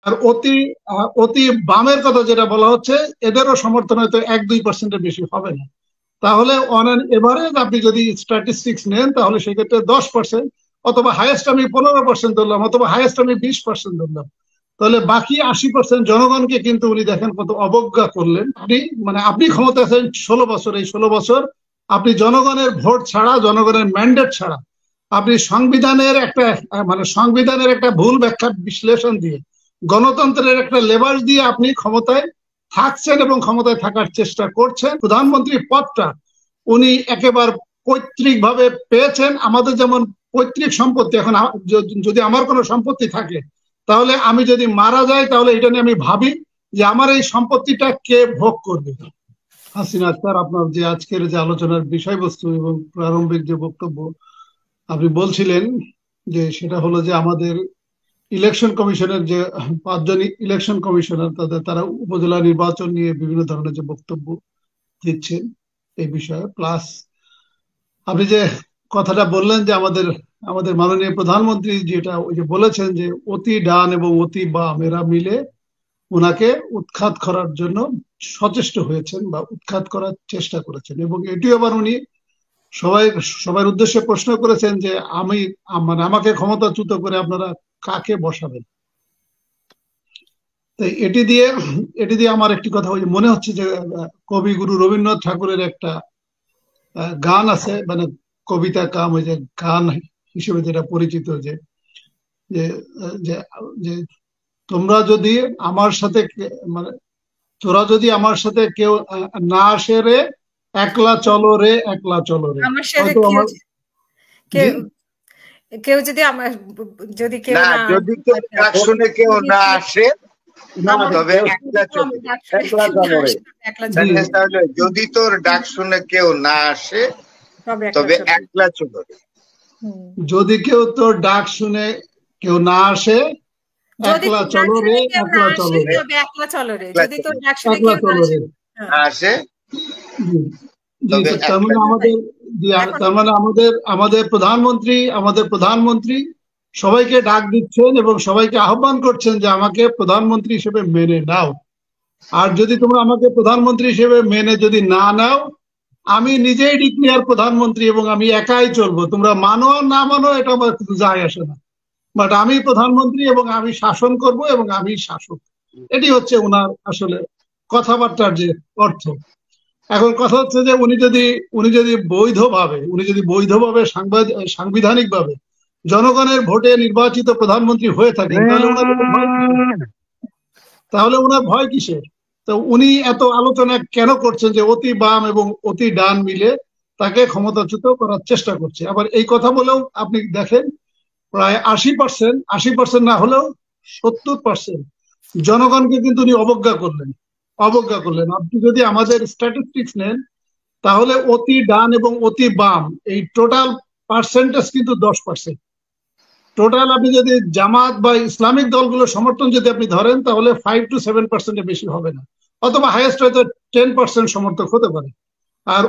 আর অতি অতি বামের কথা যেটা বলা হচ্ছে, এদেরও সমর্থন হয়তো 1-2%-এর বেশি হবে না। তাহলে অন অ্যান এভারেজ আপনি যদি স্ট্যাটিস্টিক্স নেন, তাহলে সেক্ষেত্রে 10%, অথবা হাইয়েস্ট আমি 15% ধরলাম, অথবা হাইয়েস্ট আমি 20% ধরলাম। তাহলে বাকি 80% জনগণকে কিন্তু উনি দেখেন কত অবজ্ঞা করলেন। আপনি আপনি ক্ষমতা আছেন 16 বছর, এই 16 বছর আপনি জনগণের ভোট ছাড়া, জনগণের ম্যান্ডেট ছাড়া, আপনি সংবিধানের একটা ভুল ব্যাখ্যা বিশ্লেষণ দিয়ে, গণতন্ত্রের একটা লেবাস দিয়ে আপনি ক্ষমতায় থাকছেন এবং ক্ষমতায় থাকার চেষ্টা করছেন। প্রধানমন্ত্রী পদটা উনি একেবারে পৈতৃক ভাবে পেয়েছেন। আমাদের যেমন পৈতৃক সম্পত্তি, এখন যদি আমার কোনো সম্পত্তি থাকে, তাহলে আমি যদি মারা যাই, তাহলে এটা নিয়ে আমি ভাবি যে আমার এই সম্পত্তিটা কে ভোগ করবে। হাসিনা আক্তার, আপনার যে আজকের যে আলোচনার বিষয়বস্তু এবং প্রারম্ভিক যে বক্তব্য আপনি বলছিলেন, যে সেটা হলো যে আমাদের ইলেকশন কমিশনের যে 5 জন ইলেকশন কমিশনার, তারা উপজেলা নির্বাচন নিয়ে বিভিন্ন ধরনের যে বক্তব্য দিচ্ছেন এই বিষয়ে, প্লাস আপনি যে কথাটা বললেন যে আমাদের আমাদের মাননীয় প্রধানমন্ত্রী যেটা ওই যে বলেছেন যে অতি ডান এবং অতি বাম এরা মিলে ওনাকে উৎখাত করার জন্য সচেষ্ট হয়েছেন বা উৎখাত করার চেষ্টা করেছেন, এবং এটিও আবার উনি সবার উদ্দেশ্যে প্রশ্ন করেছেন যে আমাকে ক্ষমতাচ্যুত করে আপনারা কাকে বসাবেন। তাই এটি দিয়ে আমার একটি কথা মনে হচ্ছে যে কবিগুরু রবীন্দ্রনাথ ঠাকুরের একটা গান আছে, কবিতা কাম, ওই যে গান হিসেবে যেটা পরিচিত, যে যে যে তোমরা যদি আমার সাথে তোরা যদি আমার সাথে কেউ না আসে রে, একলা চলো রে, একলা চলো রে। আমার সাথে কেউ যদি যদি কেউ না, যদি কেউ ডাক শুনে কেউ না আসে, তবে একলা চলো রে। তাহলে যদি তোর ডাক শুনে কেউ না আসে, তবে একলা চলো রে। যদি কেউ তোর ডাক শুনে কেউ না আসে, একলা চলো রে, একলা চলো রে, একলা চলো রে। যদি তোর ডাক শুনে কেউ না আসে, তার মানে আমাদের প্রধানমন্ত্রী সবাইকে ডাক দিচ্ছেন এবং সবাইকে আহ্বান করছেন যে আমাকে প্রধানমন্ত্রী হিসেবে মেনে নাও। আর যদি তোমরা আমাকে প্রধানমন্ত্রী হিসেবে মেনে যদি না নাও, আমি নিজেই ডিক্লেয়ার প্রধানমন্ত্রী এবং আমি একাই চলবো। তোমরা মানো আর না মানো এটা আমার কিছু যায় আসে না, বাট আমি প্রধানমন্ত্রী এবং আমি শাসন করব এবং আমি শাসক। এটি হচ্ছে ওনার আসলে কথাবার্তার যে অর্থ। এখন কথা হচ্ছে যে উনি যদি বৈধভাবে সাংবিধানিকভাবে জনগণের ভোটে নির্বাচিত প্রধানমন্ত্রী হয়ে থাকেন, তাহলে ওনার ভয় কিসের? তো উনি এত আলোচনা কেন করছেন যে অতি বাম এবং অতি ডান মিলে তাকে ক্ষমতাচ্যুত করার চেষ্টা করছে? আবার এই কথা বলেও আপনি দেখেন প্রায় 80% না হলেও 70% জনগণকে কিন্তু উনি অবজ্ঞা করলেন। আপনি যদি আমাদের স্ট্যাটিস্টিক্স নেন, তাহলে অতি ডান এবং অতি বাম এই টোটাল পার্সেন্টেজ কিন্তু 10%। টোটাল আপনি যদি জামাত বা ইসলামিক দলগুলো সমর্থন যদি আপনি ধরেন, তাহলে 5-7% বেশি হবে না, অথবা হাইয়েস্ট হয়তো 10% সমর্থক হতে পারে। আর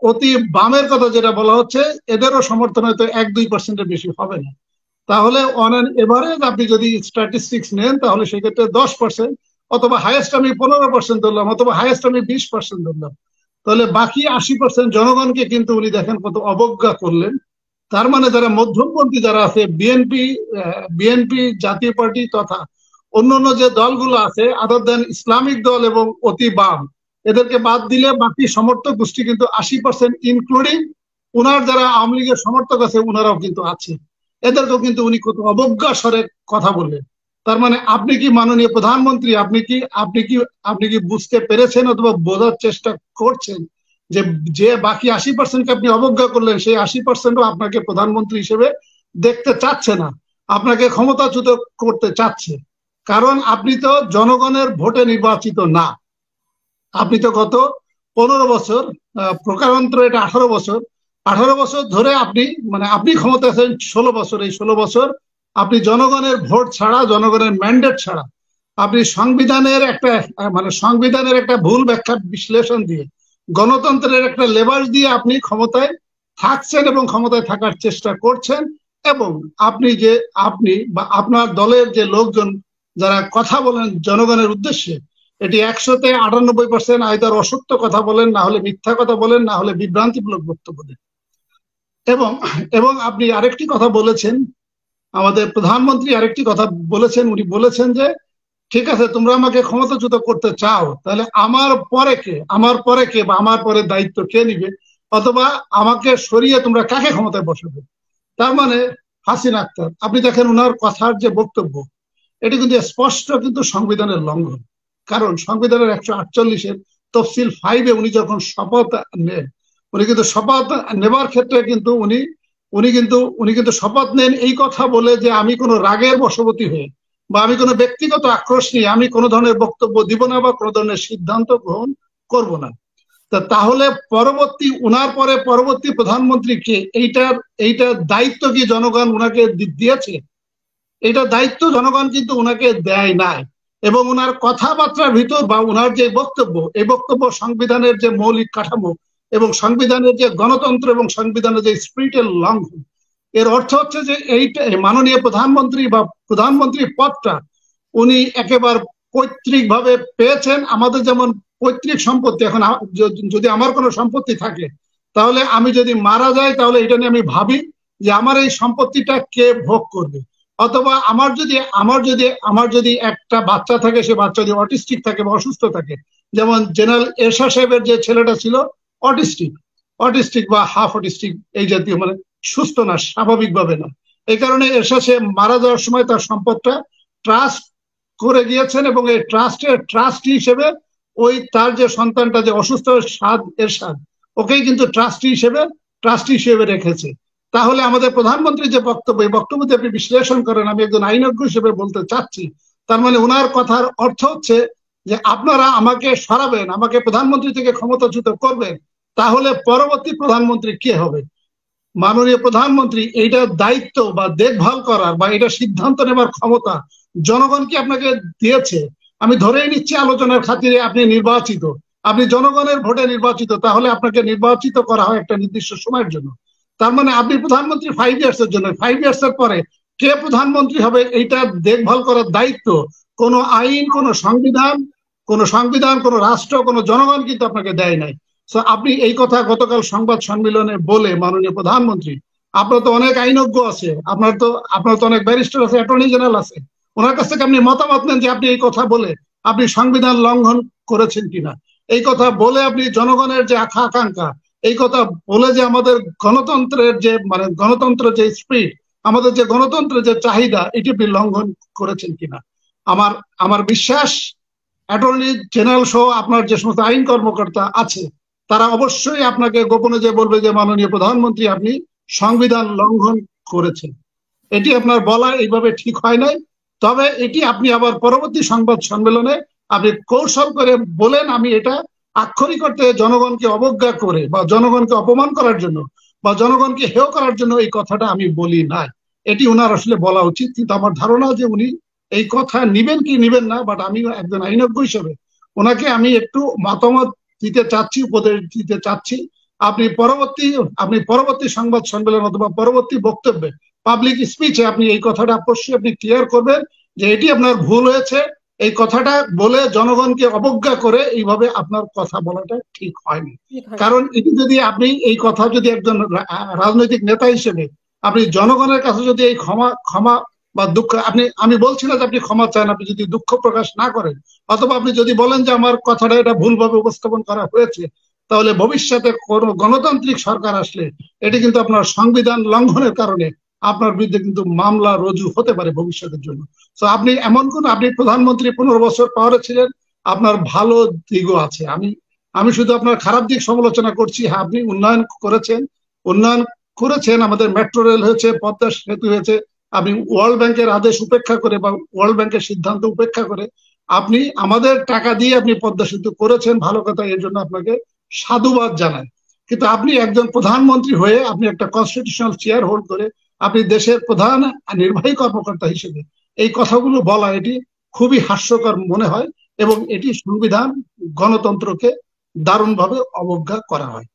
অতি বামের কথা যেটা বলা হচ্ছে, এদেরও সমর্থন হয়তো 1-2%-এর বেশি হবে না। তাহলে অন অ্যান এভারেজ আপনি যদি স্ট্যাটিস্টিক্স নেন, তাহলে সেক্ষেত্রে 10%, অথবা হাইয়েস্ট আমি 15% ধরলাম, অথবা হাইয়েস্ট আমি 20% ধরলাম। তাহলে বাকি 80% জনগণকে কিন্তু উনি দেখেন কত অবজ্ঞা করলেন। তার মানে যারা মধ্যমপন্থী যারা আছে, বিএনপি, জাতীয় পার্টি তথা অন্যান্য যে দলগুলো আছে আদার দেন ইসলামিক দল এবং অতি বাম, এদেরকে বাদ দিলে বাকি সমর্থক গোষ্ঠী কিন্তু 80%, ইনক্লুডিং উনার যারা আওয়ামী লীগের সমর্থক আছে উনারাও কিন্তু আছে। এদেরকেও কিন্তু উনি কত অবজ্ঞা স্বরে কথা বললেন। তার মানে আপনি কি মাননীয় প্রধানমন্ত্রী, আপনি কি বুঝতে পেরেছেন অথবা বোঝার চেষ্টা করছেন যে বাকি 80%কে আপনি অবজ্ঞা করলেন, সেই 80%ও আপনাকে প্রধানমন্ত্রী হিসেবে দেখতে চাচ্ছে না, আপনাকে ক্ষমতাচ্যুত করতে চাচ্ছে। কারণ আপনি তো জনগণের ভোটে নির্বাচিত না। আপনি তো গত 15 বছর, প্রকারান্তর এটা 18 বছর ধরে আপনি ক্ষমতা আছেন 16 বছর, এই 16 বছর আপনি জনগণের ভোট ছাড়া, জনগণের ম্যান্ডেট ছাড়া, আপনি সংবিধানের একটা ভুল ব্যাখ্যা বিশ্লেষণ দিয়ে, গণতন্ত্রের একটা লেবাস দিয়ে আপনি ক্ষমতায় থাকছেন এবং ক্ষমতায় থাকার চেষ্টা করছেন। এবং আপনি বা আপনার দলের যে লোকজন যারা কথা বলেন জনগণের উদ্দেশ্যে, এটি 100-তে 98% আইদার অসত্য কথা বলেন, না হলে মিথ্যা কথা বলেন, না হলে বিভ্রান্তিমূলক বক্তব্য দেন। এবং আপনি আরেকটি কথা বলেছেন, আমাদের প্রধানমন্ত্রী আরেকটি কথা বলেছেন, উনি বলেছেন যে ঠিক আছে তোমরা আমাকে ক্ষমতাচ্যুত করতে চাও, তাহলে আমার পরে কে বা আমার পরে দায়িত্ব কে নিবে, অথবা আমাকে সরিয়ে তোমরা কাকে ক্ষমতায় বসাবে। তার মানে হাসিনা আক্তার, আপনি দেখেন ওনার কথার যে বক্তব্য, এটি কিন্তু স্পষ্ট কিন্তু সংবিধানের লঙ্ঘন। কারণ সংবিধানের 148-এর তফসিল 5-এ উনি যখন শপথ নেন, উনি কিন্তু শপথ নেবার ক্ষেত্রে কিন্তু উনি কিন্তু শপথ নেন এই কথা বলে যে আমি কোনো রাগের বশবর্তী হয়ে বা আমি কোনো ব্যক্তিগত আক্রোশ নিয়ে আমি কোনো ধরনের বক্তব্য দিব না বা কোনো ধরনের সিদ্ধান্ত গ্রহণ করব না। তাহলে উনার পরে পরবর্তী প্রধানমন্ত্রীকে এইটার দায়িত্ব কি জনগণ উনাকে দিয়েছে? এটা দায়িত্ব জনগণ কিন্তু উনাকে দেয় নাই। এবং উনার কথাবার্তার ভিতর বা উনার যে বক্তব্য, এই বক্তব্য সংবিধানের যে মৌলিক কাঠামো এবং সংবিধানের যে গণতন্ত্র এবং সংবিধানের যে স্পিরিটের লঙ্ঘন। এর অর্থ হচ্ছে যে এইটা মাননীয় প্রধানমন্ত্রী বা প্রধানমন্ত্রী পদটা উনি একেবারে পৈতৃক ভাবে পেয়েছেন। আমাদের যেমন পৈতৃক সম্পত্তি, এখন যদি আমার কোনো সম্পত্তি থাকে, তাহলে আমি যদি মারা যাই তাহলে এটা নিয়ে আমি ভাবি যে আমার এই সম্পত্তিটা কে ভোগ করবে। অথবা আমার যদি একটা বাচ্চা থাকে, সে বাচ্চা যদি অটিস্টিক থাকে বা অসুস্থ থাকে, যেমন জেনারেল এরশাদ সাহেবের যে ছেলেটা ছিল অটিস্টিক বা হাফ অটিস্টিক এই জাতীয়, মানে সুস্থ না, স্বাভাবিকভাবে না। এই কারণে এরশাদ সাহেব মারা যাওয়ার সময় তার সম্পদটা ট্রাস্ট করে গিয়েছেন এবং এই ট্রাস্টের ট্রাস্টি হিসেবে ওই তার যে সন্তানটা যে অসুস্থ এরশাদ, ওকেই কিন্তু ট্রাস্টি হিসেবে রেখেছে। তাহলে আমাদের প্রধানমন্ত্রী যে বক্তব্য, এই বক্তব্য যদি আপনি বিশ্লেষণ করেন, আমি একজন আইনজ্ঞ হিসেবে বলতে চাচ্ছি, তার মানে ওনার কথার অর্থ হচ্ছে যে আপনারা আমাকে সরাবেন, আমাকে প্রধানমন্ত্রী থেকে ক্ষমতাচ্যুত করবেন, তাহলে পরবর্তী প্রধানমন্ত্রী কে হবে? মাননীয় প্রধানমন্ত্রী এইটার দায়িত্ব বা দেখভাল করার বা এটা সিদ্ধান্ত নেবার ক্ষমতা জনগণ কি আপনাকে দিয়েছে? আমি ধরেই নিচ্ছি আলোচনার খাতিরে আপনি জনগণের ভোটে নির্বাচিত, তাহলে আপনাকে নির্বাচিত করা হয় একটা নির্দিষ্ট সময়ের জন্য। তার মানে আপনি প্রধানমন্ত্রী 5 ইয়ার্সের জন্য, 5 ইয়ার্সের পরে কে প্রধানমন্ত্রী হবে এইটা দেখভাল করার দায়িত্ব কোনো আইন, কোনো সংবিধান, কোনো রাষ্ট্র, কোনো জনগণ কিন্তু আপনাকে দেয় নাই। তো আপনি এই কথা গতকাল সংবাদ সম্মেলনে বলে, মাননীয় প্রধানমন্ত্রী, আপনার তো অনেক আইনজ্ঞ আছে, আপনার তো অনেক ব্যারিস্টার আছে, অ্যাটর্নি জেনারেল আছে, ওনার কাছ থেকে আপনি মতামত নেন যে আপনি এই কথা বলে আপনি সংবিধান লঙ্ঘন করেছেন কিনা। এই কথা বলে আপনি জনগণের যে আকাঙ্ক্ষা, এই কথা বলে যে আমাদের গণতন্ত্রের যে স্পিরিট, আমাদের যে গণতন্ত্রের যে চাহিদা, এটি আপনি লঙ্ঘন করেছেন কিনা। আমার বিশ্বাস অ্যাটর্নি জেনারেল সহ আপনার যে সমস্ত আইন কর্মকর্তা আছে, তারা অবশ্যই আপনাকে গোপনে যে বলবে যে মাননীয় প্রধানমন্ত্রী আপনি সংবিধান লঙ্ঘন করেছেন। এটি আপনার বলা এইভাবে ঠিক হয় নাই। তবে এটি আপনি আবার পরবর্তী সংবাদ সম্মেলনে আপনি কৌশল করে বলেন আমি এটা আক্ষরিক অর্থে জনগণকে অবজ্ঞা করে বা জনগণকে অপমান করার জন্য বা জনগণকে হেয় করার জন্য এই কথাটা আমি বলি নাই। এটি ওনার আসলে বলা উচিত। কিন্তু আমার ধারণা যে উনি এই কথা নিবেন কি নিবেন না, বাট আমি একজন আইনজ্ঞ হিসেবে ওনাকে আমি একটু মতামত দিতে চাচ্ছি, উপদেশ দিতে চাচ্ছি। আপনি পরবর্তী সংবাদ সম্মেলন অথবা পরবর্তী বক্তব্যে, পাবলিক স্পিচে আপনি এই কথাটা অবশ্যই আপনি ক্লিয়ার করবেন যে এটি আপনার ভুল হয়েছে। এই কথাটা বলে জনগণকে অবজ্ঞা করে এইভাবে আপনার কথা বলাটা ঠিক হয়নি। কারণ এটি যদি আপনি এই কথা যদি একজন রাজনৈতিক নেতা হিসেবে আপনি জনগণের কাছে যদি এই ক্ষমা বা দুঃখ, আমি বলছি না যে আপনি ক্ষমা চান, আপনি যদি দুঃখ প্রকাশ না করেন অথবা আপনি যদি বলেন যে আমার কথাটা এটা ভুলভাবে উপস্থাপন করা হয়েছে, তাহলে ভবিষ্যতে কোনো গণতান্ত্রিক সরকার আসলে এটি কিন্তু আপনার সংবিধান লঙ্ঘনের কারণে আপনার বিরুদ্ধে কিন্তু মামলা রুজু হতে পারে ভবিষ্যতের জন্য। তো আপনি আপনি প্রধানমন্ত্রী 15 বছর পাওয়ারে ছিলেন, আপনার ভালো দিকও আছে। আমি শুধু আপনার খারাপ দিক সমালোচনা করছি। হ্যাঁ, আপনি উন্নয়ন করেছেন, আমাদের মেট্রো রেল হয়েছে, পদ্মা সেতু হয়েছে। আপনি ওয়ার্ল্ড ব্যাংকের আদেশ উপেক্ষা করে বা ওয়ার্ল্ড ব্যাংকের সিদ্ধান্ত উপেক্ষা করে আপনি আমাদের টাকা দিয়ে আপনি পদ্মা সেতু করেছেন, ভালো কথা, এর জন্য আপনাকে সাধুবাদ জানাই। কিন্তু আপনি একজন প্রধানমন্ত্রী হয়ে আপনি একটা কনস্টিটিউশনাল চেয়ার হোল্ড করে আপনি দেশের প্রধান নির্বাহী কর্মকর্তা হিসেবে এই কথাগুলো বলা, এটি খুবই হাস্যকর মনে হয় এবং এটি সংবিধান, গণতন্ত্রকে দারুণভাবে অবজ্ঞা করা হয়।